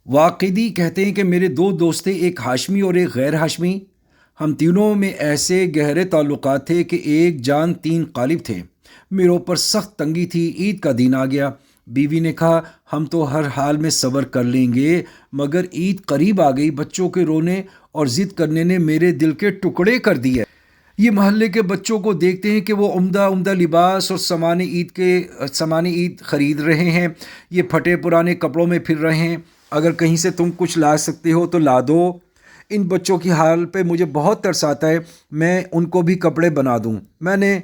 واقعی کہتے ہیں کہ میرے دو دوست تھے، ایک ہاشمی اور ایک غیر ہاشمی۔ ہم تینوں میں ایسے گہرے تعلقات تھے کہ ایک جان تین قالب تھے۔ میرے اوپر سخت تنگی تھی، عید کا دن آ گیا۔ بیوی نے کہا ہم تو ہر حال میں صبر کر لیں گے، مگر عید قریب آ گئی۔ بچوں کے رونے اور ضد کرنے نے میرے دل کے ٹکڑے کر دیے۔ یہ محلے کے بچوں کو دیکھتے ہیں کہ وہ عمدہ عمدہ لباس اور سامان عید خرید رہے ہیں، یہ پھٹے پرانے کپڑوں میں پھر رہے ہیں۔ اگر کہیں سے تم کچھ لا سکتے ہو تو لا دو۔ ان بچوں کی حال پہ مجھے بہت ترس آتا ہے، میں ان کو بھی کپڑے بنا دوں۔ میں نے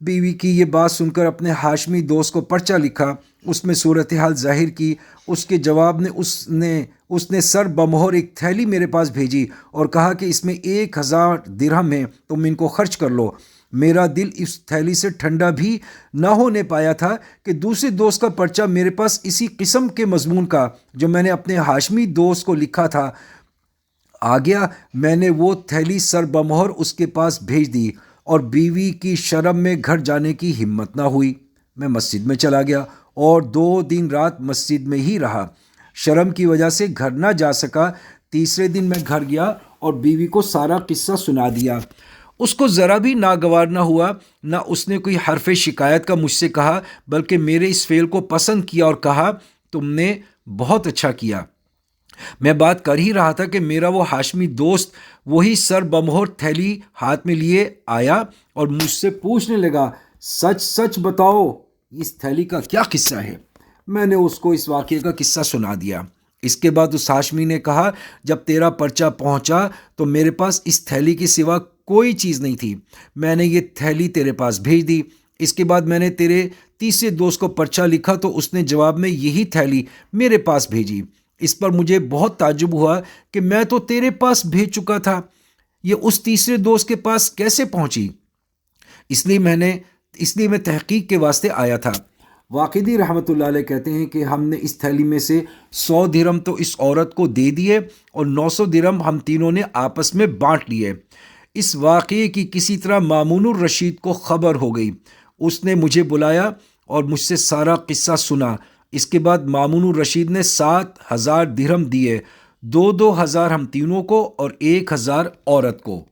بیوی کی یہ بات سن کر اپنے ہاشمی دوست کو پرچہ لکھا، اس میں صورتحال ظاہر کی۔ اس کے جواب میں اس نے سر بمہر ایک تھیلی میرے پاس بھیجی اور کہا کہ اس میں 1000 درہم ہیں، تم ان کو خرچ کر لو۔ میرا دل اس تھیلی سے ٹھنڈا بھی نہ ہونے پایا تھا کہ دوسرے دوست کا پرچہ میرے پاس اسی قسم کے مضمون کا جو میں نے اپنے ہاشمی دوست کو لکھا تھا آ گیا۔ میں نے وہ تھیلی سر بمہر اس کے پاس بھیج دی اور بیوی کی شرم میں گھر جانے کی ہمت نہ ہوئی۔ میں مسجد میں چلا گیا اور 2 دن رات مسجد میں ہی رہا۔ شرم کی وجہ سے گھر نہ جا سکا۔ تیسرے دن میں گھر گیا اور بیوی کو سارا قصہ سنا دیا۔ اس کو ذرا بھی ناگوار نہ ہوا، نہ اس نے کوئی حرف شکایت کا مجھ سے کہا، بلکہ میرے اس فعل کو پسند کیا اور کہا تم نے بہت اچھا کیا۔ میں بات کر ہی رہا تھا کہ میرا وہ ہاشمی دوست وہی سر بمہر تھیلی ہاتھ میں لیے آیا اور مجھ سے پوچھنے لگا سچ سچ بتاؤ اس تھیلی کا کیا قصہ ہے؟ میں نے اس کو اس واقعے کا قصہ سنا دیا۔ اس کے بعد اس ہاشمی نے کہا جب تیرا پرچہ پہنچا تو میرے پاس اس تھیلی کے سوا کوئی چیز نہیں تھی، میں نے یہ تھیلی تیرے پاس بھیج دی۔ اس کے بعد میں نے تیرے تیسرے دوست کو پرچہ لکھا تو اس نے جواب میں یہی تھیلی میرے پاس بھیجی۔ اس پر مجھے بہت تعجب ہوا کہ میں تو تیرے پاس بھیج چکا تھا، یہ اس تیسرے دوست کے پاس کیسے پہنچی؟ اس لیے میں تحقیق کے واسطے آیا تھا۔ واقعی رحمۃ اللہ علیہ کہتے ہیں کہ ہم نے اس تھیلی میں سے 100 درہم تو اس عورت کو دے دیے اور 900 درہم ہم تینوں نے آپس میں بانٹ لیے۔ اس واقعے کی کسی طرح مامون الرشید کو خبر ہو گئی۔ اس نے مجھے بلایا اور مجھ سے سارا قصہ سنا۔ اس کے بعد مامون الرشید نے 7000 درہم دیے، 2 ہزار ہم تینوں کو اور 1000 عورت کو۔